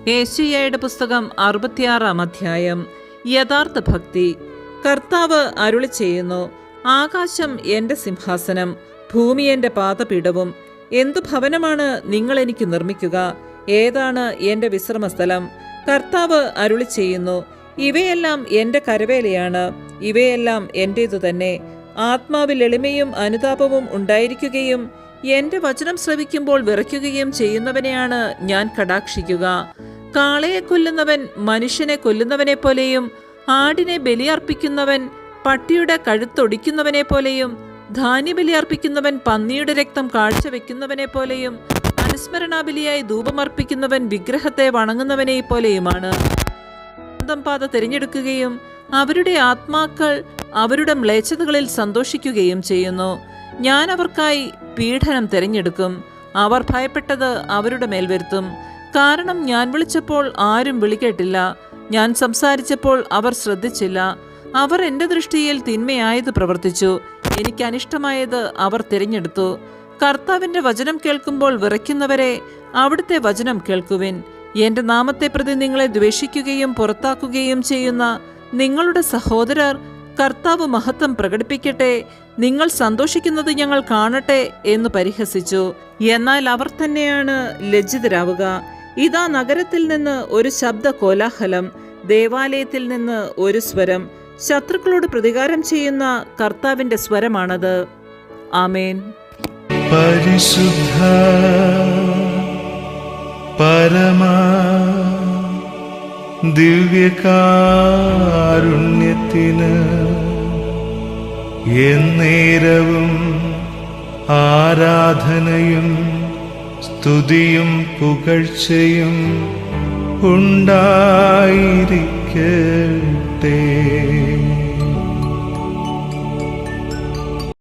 യെശയ്യായുടെ പുസ്തകം 66-ാം അധ്യായം. യഥാർത്ഥ ഭക്തി. കർത്താവ് അരുളി ചെയ്യുന്നു, ആകാശം എന്റെ സിംഹാസനം, ഭൂമി എന്റെ പാദപീഠവും. എന്തു ഭവനമാണ് നിങ്ങൾ എനിക്ക് നിർമ്മിക്കുക? ഏതാണ് എന്റെ വിശ്രമസ്ഥലം? കർത്താവ് അരുളി ചെയ്യുന്നു, ഇവയെല്ലാം എന്റെ കരവേലയാണ്, ഇവയെല്ലാം എന്റേതു തന്നെ. ആത്മാവിൽ എളിമയും അനുതാപവും ഉണ്ടായിരിക്കുകയും എന്റെ വചനം ശ്രവിക്കുമ്പോൾ വിറയ്ക്കുകയും ചെയ്യുന്നവനെയാണ് ഞാൻ കടാക്ഷിക്കുക. കാളയെ കൊല്ലുന്നവൻ മനുഷ്യനെ കൊല്ലുന്നവനെ പോലെയും, ആടിനെ ബലിയർപ്പിക്കുന്നവൻ പട്ടിയുടെ കഴുത്തൊടിക്കുന്നവനെ പോലെയും, ധാന്യബലി അർപ്പിക്കുന്നവൻ പന്നിയുടെ രക്തം കാഴ്ചവെക്കുന്നവനെ പോലെയും, അനുസ്മരണാബലിയായി ധൂപമർപ്പിക്കുന്നവൻ വിഗ്രഹത്തെ വണങ്ങുന്നവനെ പോലെയുമാണ്. സ്വന്തം പാത തിരഞ്ഞെടുക്കുകയും അവരുടെ ആത്മാക്കൾ അവരുടെ മ്ലേച്ഛതകളിൽ സന്തോഷിക്കുകയും ചെയ്യുന്നു. ഞാൻ അവർക്കായി പീഡനം തിരഞ്ഞെടുക്കും, അവർ ഭയപ്പെട്ടത് അവരുടെ മേൽ വരുത്തും. കാരണം ഞാൻ വിളിച്ചപ്പോൾ ആരും വിളിക്കേട്ടില്ല, ഞാൻ സംസാരിച്ചപ്പോൾ അവർ ശ്രദ്ധിച്ചില്ല. അവർ എൻ്റെ ദൃഷ്ടിയിൽ തിന്മയായത് പ്രവർത്തിച്ചു, എനിക്ക് അനിഷ്ടമായത് അവർ തിരഞ്ഞെടുത്തു. കർത്താവിൻ്റെ വചനം കേൾക്കുമ്പോൾ വിറയ്ക്കുന്നവരെ, അവിടുത്തെ വചനം കേൾക്കുവിൻ. എൻ്റെ നാമത്തെ പ്രതി നിങ്ങളെ ദ്വേഷിക്കുകയും പുറത്താക്കുകയും ചെയ്യുന്ന നിങ്ങളുടെ സഹോദരർ, കർത്താവ് മഹത്വം പ്രകടിപ്പിക്കട്ടെ, നിങ്ങൾ സന്തോഷിക്കുന്നത് ഞങ്ങൾ കാണട്ടെ എന്ന് പരിഹസിച്ചു. എന്നാൽ അവർ തന്നെയാണ് ലജ്ജിതരാവുക. ഇതാ, നഗരത്തിൽ നിന്ന് ഒരു ശബ്ദ കോലാഹലം, ദേവാലയത്തിൽ നിന്ന് ഒരു സ്വരം. ശത്രുക്കളോട് പ്രതികാരം ചെയ്യുന്ന കർത്താവിന്റെ സ്വരമാണത്. ആമേൻ. പരിശുദ്ധ പരമാ ദിവ്യകാരുണ്യത്തിന് എന്നേരവും ആരാധനയും സ്തുതിയും പുകഴ്ചയും ഉണ്ടായിരിക്കട്ടെ.